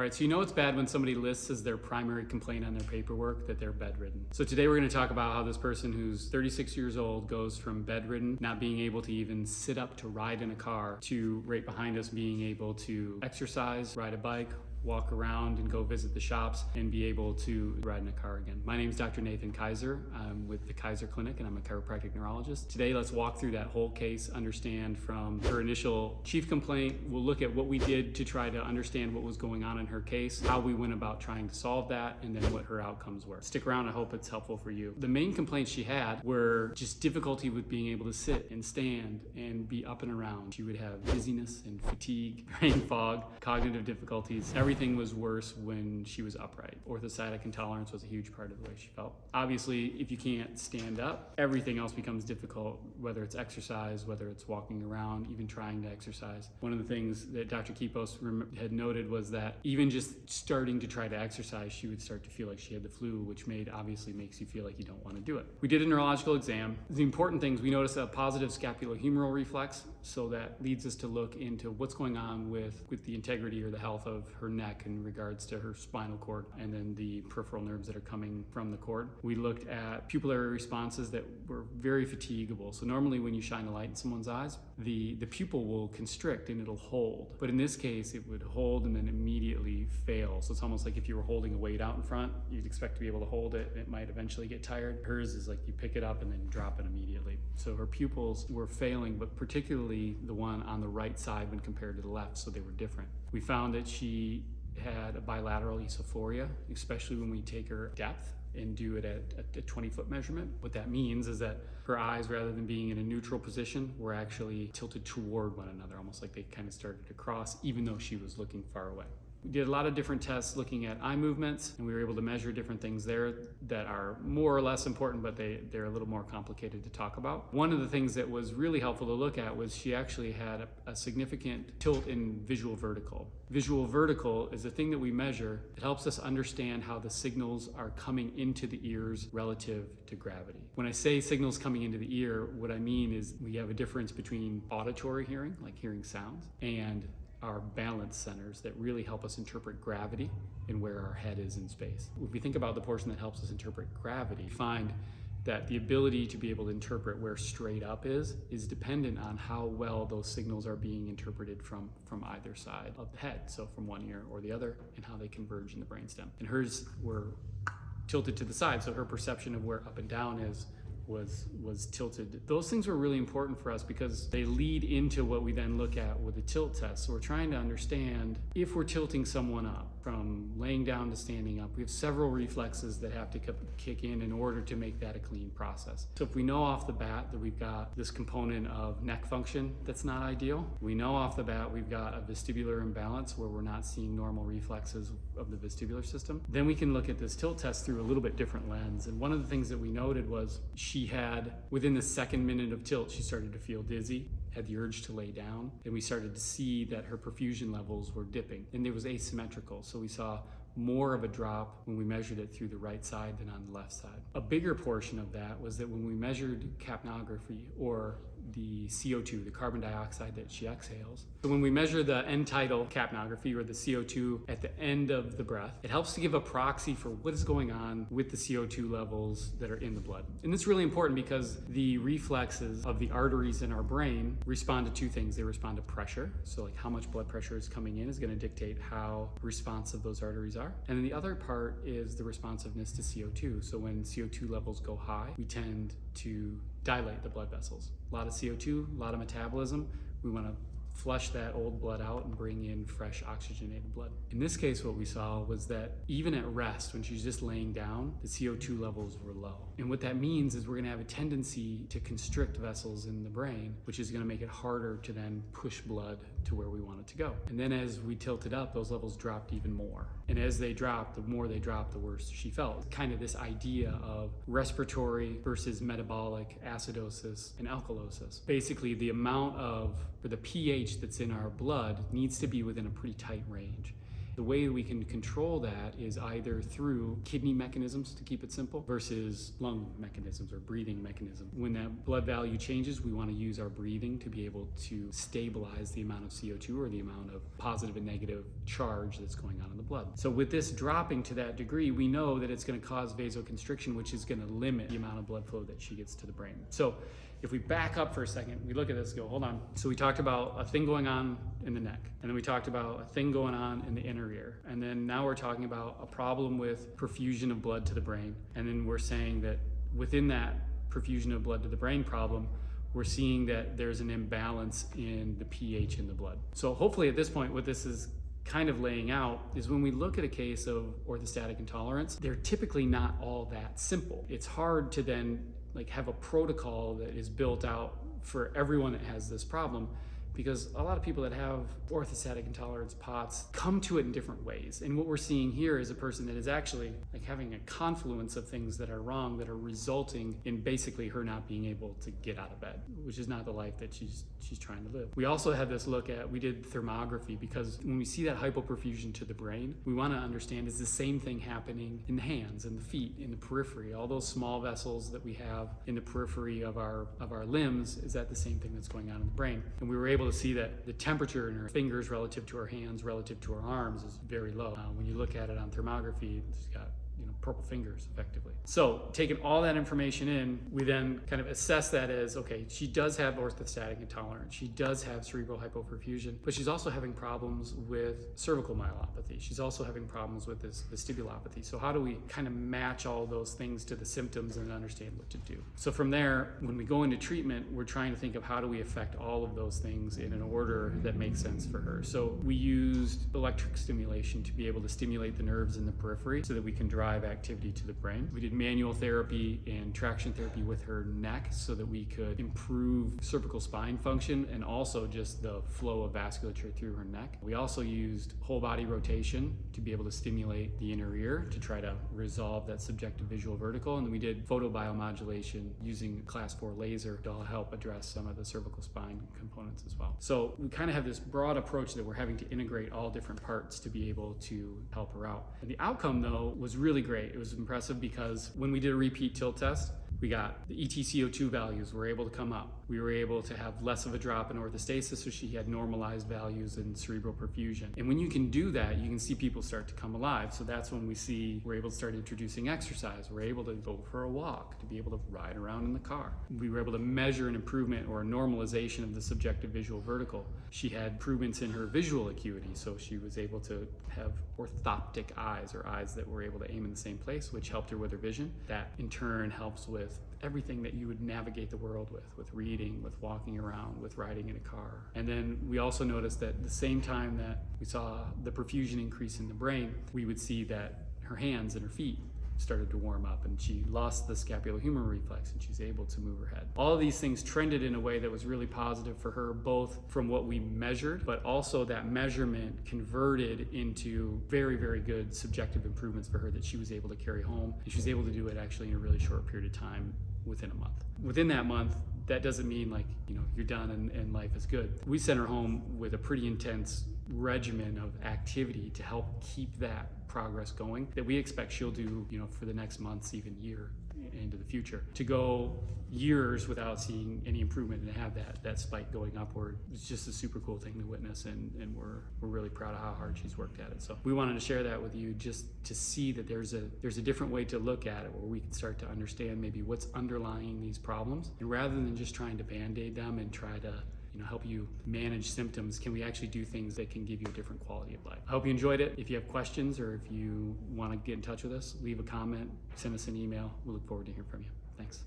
All right, so you know it's bad when somebody lists as their primary complaint on their paperwork that they're bedridden. So today we're going to talk about how this person who's 36 years old goes from bedridden, not being able to even sit up to ride in a car, to right behind us being able to exercise, ride a bike, walk around and go visit the shops and be able to ride in a car again. My name is Dr. Nathan Kaiser. I'm with the Kaiser Clinic and I'm a chiropractic neurologist. Today, let's walk through that whole case, understand from her initial chief complaint. We'll look at what we did to try to understand what was going on in her case, how we went about trying to solve that, and then what her outcomes were. Stick around, I hope it's helpful for you. The main complaints she had were just difficulty with being able to sit and stand and be up and around. She would have dizziness and fatigue, brain fog, cognitive difficulties. Everything was worse when she was upright. Orthosciatic intolerance was a huge part of the way she felt. Obviously, if you can't stand up, everything else becomes difficult, whether it's exercise, whether it's walking around, even trying to exercise. One of the things that Dr. Kipos had noted was that even just starting to try to exercise, she would start to feel like she had the flu, which obviously makes you feel like you don't want to do it. We did a neurological exam. The important things, we noticed a positive scapulohumeral reflex, so that leads us to look into what's going on with the integrity or the health of her neck in regards to her spinal cord and then the peripheral nerves that are coming from the cord. We looked at pupillary responses that were very fatigable. So normally when you shine a light in someone's eyes, the pupil will constrict and it'll hold. But in this case, it would hold and then immediately fail. So it's almost like if you were holding a weight out in front, you'd expect to be able to hold it. It might eventually get tired. Hers is like you pick it up and then drop it immediately. So her pupils were failing, but particularly the one on the right side when compared to the left, so they were different. We found that she had a bilateral esophoria, especially when we take her depth and do it at a 20-foot measurement. What that means is that her eyes, rather than being in a neutral position, were actually tilted toward one another, almost like they kind of started to cross, even though she was looking far away. We did a lot of different tests looking at eye movements, and we were able to measure different things there that are more or less important, but they're a little more complicated to talk about. One of the things that was really helpful to look at was she actually had a significant tilt in visual vertical. Visual vertical is a thing that we measure. It helps us understand how the signals are coming into the ears relative to gravity. When I say signals coming into the ear, what I mean is we have a difference between auditory hearing, like hearing sounds, and our balance centers that really help us interpret gravity and where our head is in space. If we think about the portion that helps us interpret gravity, find that the ability to be able to interpret where straight up is dependent on how well those signals are being interpreted from either side of the head, so from one ear or the other, and how they converge in the brainstem. And hers were tilted to the side, so her perception of where up and down is was tilted. Those things were really important for us because they lead into what we then look at with the tilt test. So we're trying to understand if we're tilting someone up from laying down to standing up. We have several reflexes that have to kick in order to make that a clean process. So if we know off the bat that we've got this component of neck function that's not ideal, we know off the bat we've got a vestibular imbalance where we're not seeing normal reflexes of the vestibular system, then we can look at this tilt test through a little bit different lens. And one of the things that we noted was she had, within the second minute of tilt, she started to feel dizzy, had the urge to lay down, and we started to see that her perfusion levels were dipping, and it was asymmetrical. So we saw more of a drop when we measured it through the right side than on the left side. A bigger portion of that was that when we measured capnography, or the CO2, the carbon dioxide that she exhales. So when we measure the end tidal capnography, or the CO2 at the end of the breath, it helps to give a proxy for what is going on with the CO2 levels that are in the blood. And it's really important because the reflexes of the arteries in our brain respond to two things. They respond to pressure, so like how much blood pressure is coming in is going to dictate how responsive those arteries are. And then the other part is the responsiveness to CO2. So when CO2 levels go high, we tend to dilate the blood vessels. A lot of CO2, a lot of metabolism. We want to flush that old blood out and bring in fresh oxygenated blood. In this case, what we saw was that even at rest, when she's just laying down, the CO2 levels were low. And what that means is we're going to have a tendency to constrict vessels in the brain, which is going to make it harder to then push blood to where we want it to go. And then as we tilted up, those levels dropped even more. And as they dropped, the more they dropped, the worse she felt. Kind of this idea of respiratory versus metabolic acidosis and alkalosis. Basically, the amount of, or the pH that's in our blood needs to be within a pretty tight range. The way we can control that is either through kidney mechanisms, to keep it simple, versus lung mechanisms or breathing mechanisms. When that blood value changes, we want to use our breathing to be able to stabilize the amount of CO2 or the amount of positive and negative charge that's going on in the blood. So with this dropping to that degree, we know that it's going to cause vasoconstriction, which is going to limit the amount of blood flow that she gets to the brain. So if we back up for a second, we look at this and go, hold on. So we talked about a thing going on in the neck, and then we talked about a thing going on in the inner ear. And then now we're talking about a problem with perfusion of blood to the brain. And then we're saying that within that perfusion of blood to the brain problem, we're seeing that there's an imbalance in the pH in the blood. So hopefully at this point, what this is kind of laying out is when we look at a case of orthostatic intolerance, they're typically not all that simple. It's hard to then have a protocol that is built out for everyone that has this problem, because a lot of people that have orthostatic intolerance POTS come to it in different ways. And what we're seeing here is a person that is actually having a confluence of things that are wrong, that are resulting in basically her not being able to get out of bed, which is not the life that she's trying to live. We also had this look at, we did thermography, because when we see that hypoperfusion to the brain, we want to understand, is the same thing happening in the hands and the feet, in the periphery, all those small vessels that we have in the periphery of our limbs, is that the same thing that's going on in the brain? And we were able to see that the temperature in her fingers relative to her hands, relative to her arms, is very low. When you look at it on thermography, she's got purple fingers effectively. So taking all that information in, we then kind of assess that as, okay, she does have orthostatic intolerance, she does have cerebral hypoperfusion, but she's also having problems with cervical myelopathy. She's also having problems with this vestibulopathy. So how do we kind of match all those things to the symptoms and understand what to do? So from there, when we go into treatment, we're trying to think of how do we affect all of those things in an order that makes sense for her. So we used electric stimulation to be able to stimulate the nerves in the periphery so that we can drive activity to the brain. We did manual therapy and traction therapy with her neck so that we could improve cervical spine function and also just the flow of vasculature through her neck. We also used whole body rotation to be able to stimulate the inner ear to try to resolve that subjective visual vertical. And then we did photobiomodulation using class 4 laser to help address some of the cervical spine components as well. So we kind of have this broad approach that we're having to integrate all different parts to be able to help her out. And the outcome though was really great. It was impressive because when we did a repeat tilt test, we got the ETCO2 values were able to come up. We were able to have less of a drop in orthostasis, so she had normalized values in cerebral perfusion. And when you can do that, you can see people start to come alive. So that's when we're able to start introducing exercise. We're able to go for a walk, to be able to ride around in the car. We were able to measure an improvement or a normalization of the subjective visual vertical. She had improvements in her visual acuity, so she was able to have orthoptic eyes, or eyes that were able to aim in the same place, which helped her with her vision. That in turn helps with everything that you would navigate the world with reading, with walking around, with riding in a car. And then we also noticed that at the same time that we saw the perfusion increase in the brain, we would see that her hands and her feet started to warm up, and she lost the scapulohumeral reflex, and she's able to move her head. All of these things trended in a way that was really positive for her, both from what we measured, but also that measurement converted into very, very good subjective improvements for her that she was able to carry home. And she was able to do it actually in a really short period of time, within a month. Within that month, that doesn't mean you're done and life is good. We sent her home with a pretty intense regimen of activity to help keep that progress going that we expect she'll do, for the next months, even year into the future. To go years without seeing any improvement and have that spike going upward, it's just a super cool thing to witness, and we're really proud of how hard she's worked at it. So we wanted to share that with you, just to see that there's a different way to look at it, where we can start to understand maybe what's underlying these problems, and rather than just trying to band-aid them and try to help you manage symptoms, can we actually do things that can give you a different quality of life? I hope you enjoyed it. If you have questions, or if you want to get in touch with us, leave a comment, send us an email. We look forward to hearing from you. Thanks.